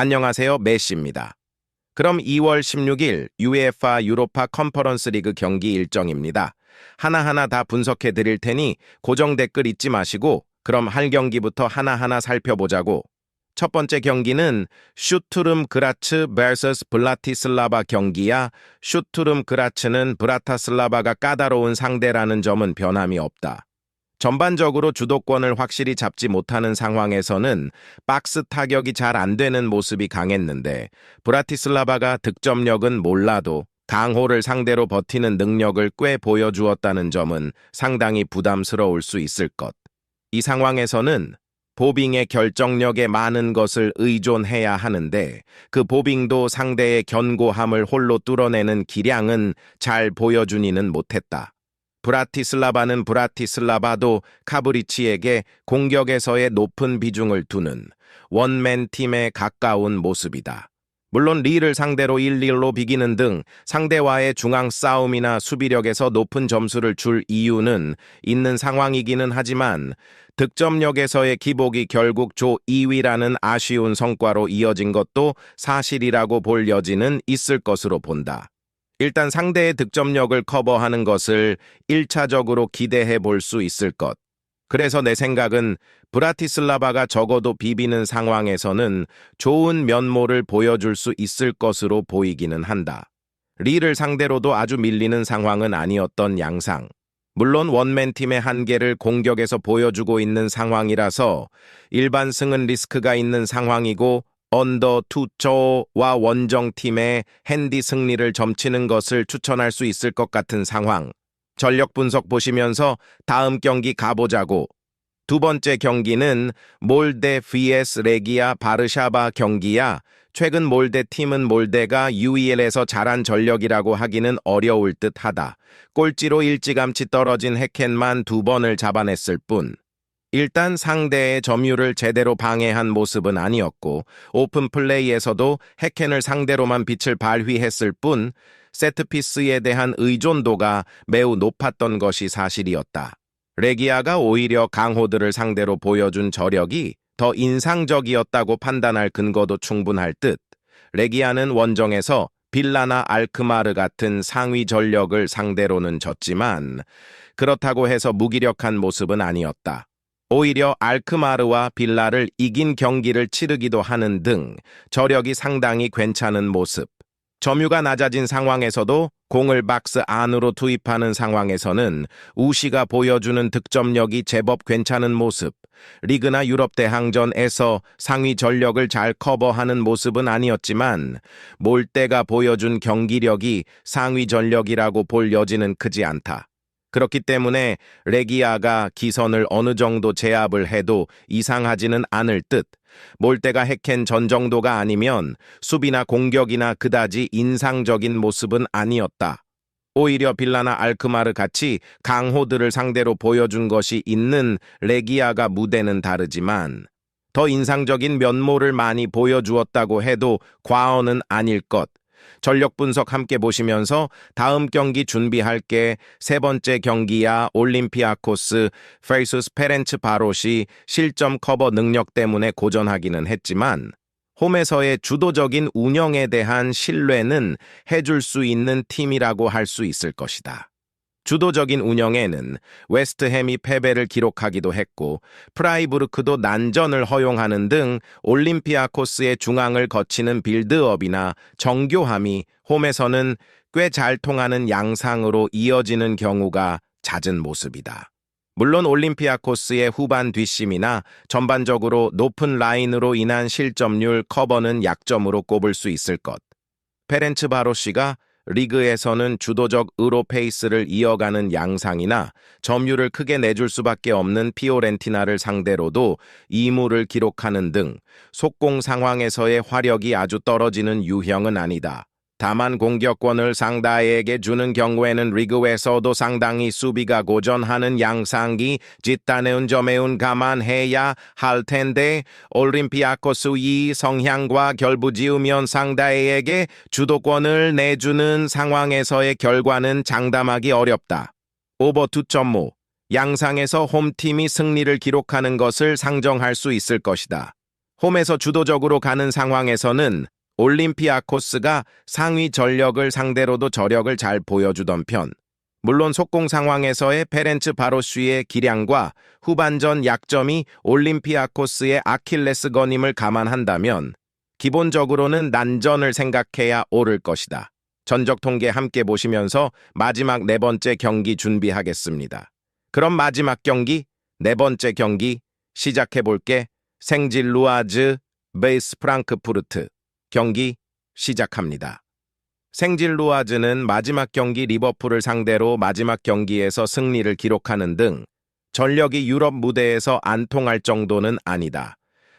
안녕하세요, 메시입니다. 그럼 2월 16일 UEFA 유로파 컨퍼런스 리그 경기 일정입니다. 하나하나 다 분석해 드릴 테니 고정 댓글 잊지 마시고 그럼 할 경기부터 하나하나 살펴보자고. 첫 번째 경기는 슈투름 그라츠 vs 브라티슬라바 경기야. 슈투름 그라츠는 브라타슬라바가 까다로운 상대라는 점은 변함이 없다. 전반적으로 주도권을 확실히 잡지 못하는 상황에서는 박스 타격이 잘 안 되는 모습이 강했는데 브라티슬라바가 득점력은 몰라도 강호를 상대로 버티는 능력을 꽤 보여주었다는 점은 상당히 부담스러울 수 있을 것. 이 상황에서는 보빙의 결정력에 많은 것을 의존해야 하는데 그 보빙도 상대의 견고함을 홀로 뚫어내는 기량은 잘 보여주지는 못했다. 브라티슬라바는 브라티슬라바도 카브리치에게 공격에서의 높은 비중을 두는 원맨 팀에 가까운 모습이다. 물론 리를 상대로 1-1로 비기는 등 상대와의 중앙 싸움이나 수비력에서 높은 점수를 줄 이유는 있는 상황이기는 하지만 득점력에서의 기복이 결국 조 2위라는 아쉬운 성과로 이어진 것도 사실이라고 볼 여지는 있을 것으로 본다. 일단 상대의 득점력을 커버하는 것을 1차적으로 기대해 볼 수 있을 것. 그래서 내 생각은 브라티슬라바가 적어도 비비는 상황에서는 좋은 면모를 보여줄 수 있을 것으로 보이기는 한다. 리를 상대로도 아주 밀리는 상황은 아니었던 양상. 물론 원맨팀의 한계를 공격에서 보여주고 있는 상황이라서 일반 승은 리스크가 있는 상황이고 언더 투처와 원정팀의 핸디 승리를 점치는 것을 추천할 수 있을 것 같은 상황. 전력 분석 보시면서 다음 경기 가보자고. 두 번째 경기는 몰데 vs 레기아 바르샤바 경기야. 최근 몰데 팀은 몰데가 UEL에서 잘한 전력이라고 하기는 어려울 듯하다. 꼴찌로 일찌감치 떨어진 해켄만 2번을 잡아냈을 뿐. 일단 상대의 점유를 제대로 방해한 모습은 아니었고 오픈 플레이에서도 해켄을 상대로만 빛을 발휘했을 뿐 세트피스에 대한 의존도가 매우 높았던 것이 사실이었다. 레기아가 오히려 강호들을 상대로 보여준 저력이 더 인상적이었다고 판단할 근거도 충분할 듯. 레기아는 원정에서 빌라나 알크마르 같은 상위 전력을 상대로는 졌지만 그렇다고 해서 무기력한 모습은 아니었다. 오히려 알크마르와 빌라를 이긴 경기를 치르기도 하는 등 저력이 상당히 괜찮은 모습. 점유가 낮아진 상황에서도 공을 박스 안으로 투입하는 상황에서는 우시가 보여주는 득점력이 제법 괜찮은 모습. 리그나 유럽 대항전에서 상위 전력을 잘 커버하는 모습은 아니었지만 몰데가 보여준 경기력이 상위 전력이라고 볼 여지는 크지 않다. 그렇기 때문에 레기아가 기선을 어느 정도 제압을 해도 이상하지는 않을 듯. 몰데가 해켄 전 정도가 아니면 수비나 공격이나 그다지 인상적인 모습은 아니었다. 오히려 빌라나 알크마르 같이 강호들을 상대로 보여준 것이 있는 레기아가 무대는 다르지만 더 인상적인 면모를 많이 보여주었다고 해도 과언은 아닐 것. 전력 분석 함께 보시면서 다음 경기 준비할게. 세 번째 경기야. 올림피아코스 vs 페렌츠 바롯이 실점 커버 능력 때문에 고전하기는 했지만 홈에서의 주도적인 운영에 대한 신뢰는 해줄 수 있는 팀이라고 할 수 있을 것이다. 주도적인 운영에는 웨스트햄이 패배를 기록하기도 했고 프라이부르크도 난전을 허용하는 등 올림피아코스의 중앙을 거치는 빌드업이나 정교함이 홈에서는 꽤 잘 통하는 양상으로 이어지는 경우가 잦은 모습이다. 물론 올림피아코스의 후반 뒷심이나 전반적으로 높은 라인으로 인한 실점률 커버는 약점으로 꼽을 수 있을 것. 페렌츠 바롯시가 리그에서는 주도적으로 페이스를 이어가는 양상이나 점유를 크게 내줄 수밖에 없는 피오렌티나를 상대로도 2무를 기록하는 등 속공 상황에서의 화력이 아주 떨어지는 유형은 아니다. 다만 공격권을 상대에게 주는 경우에는 리그에서도 상당히 수비가 고전하는 양상이 짙다는 점에는 감안해야 할 텐데 올림피아코스의 성향과 결부지으면 상대에게 주도권을 내주는 상황에서의 결과는 장담하기 어렵다. 오버 2.5 양상에서 홈팀이 승리를 기록하는 것을 상정할 수 있을 것이다. 홈에서 주도적으로 가는 상황에서는 올림피아코스가 상위 전력을 상대로도 저력을 잘 보여주던 편. 물론 속공 상황에서의 페렌츠 바로쉬의 기량과 후반전 약점이 올림피아코스의 아킬레스건임을 감안한다면 기본적으로는 난전을 생각해야 옳을 것이다. 전적 통계 함께 보시면서 마지막 네 번째 경기 준비하겠습니다. 그럼 마지막 경기, 네 번째 경기 시작해볼게. 생질루아즈 베이스 프랑크푸르트 경기 시작합니다. 생질루아즈는 마지막 경기 리버풀을 상대로 마지막 경기에서 승리를 기록하는 등 전력이 유럽 무대에서 안 통할 정도는 아니다.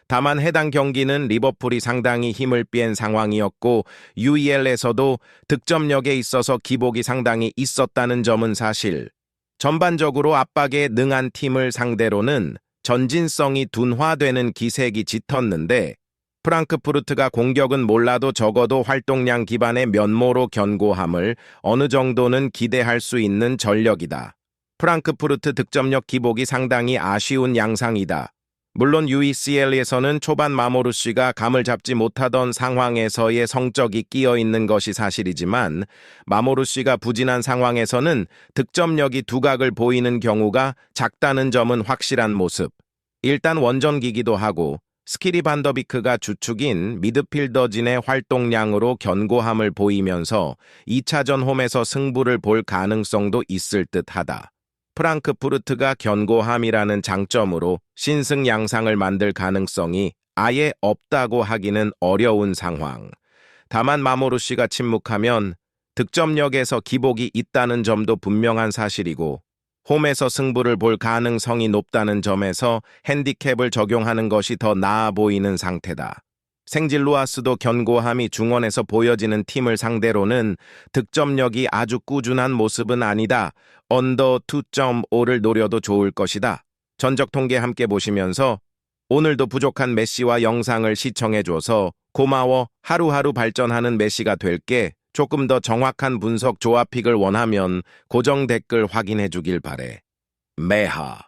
다만 해당 경기는 리버풀이 상당히 힘을 뺀 상황이었고 UEL에서도 득점력에 있어서 기복이 상당히 있었다는 점은 사실. 전반적으로 압박에 능한 팀을 상대로는 전진성이 둔화되는 기색이 짙었는데 프랑크푸르트가 공격은 몰라도 적어도 활동량 기반의 면모로 견고함을 어느 정도는 기대할 수 있는 전력이다. 프랑크푸르트 득점력 기복이 상당히 아쉬운 양상이다. 물론 UCL에서는 초반 마모루쉬가 감을 잡지 못하던 상황에서의 성적이 끼어 있는 것이 사실이지만 마모루쉬가 부진한 상황에서는 득점력이 두각을 보이는 경우가 작다는 점은 확실한 모습. 일단 원정기기도 하고 스키리 반더비크가 주축인 미드필더진의 활동량으로 견고함을 보이면서 2차전 홈에서 승부를 볼 가능성도 있을 듯하다. 프랑크푸르트가 견고함이라는 장점으로 신승 양상을 만들 가능성이 아예 없다고 하기는 어려운 상황. 다만 마모루쉬가 침묵하면 득점력에서 기복이 있다는 점도 분명한 사실이고 홈에서 승부를 볼 가능성이 높다는 점에서 핸디캡을 적용하는 것이 더 나아 보이는 상태다. 생질루아스도 견고함이 중원에서 보여지는 팀을 상대로는 득점력이 아주 꾸준한 모습은 아니다. 언더 2.5를 노려도 좋을 것이다. 전적 통계 함께 보시면서 오늘도 부족한 메시와 영상을 시청해줘서 고마워. 하루하루 발전하는 메시가 될게. 조금 더 정확한 분석 조합픽을 원하면 고정 댓글 확인해 주길 바래. 매하.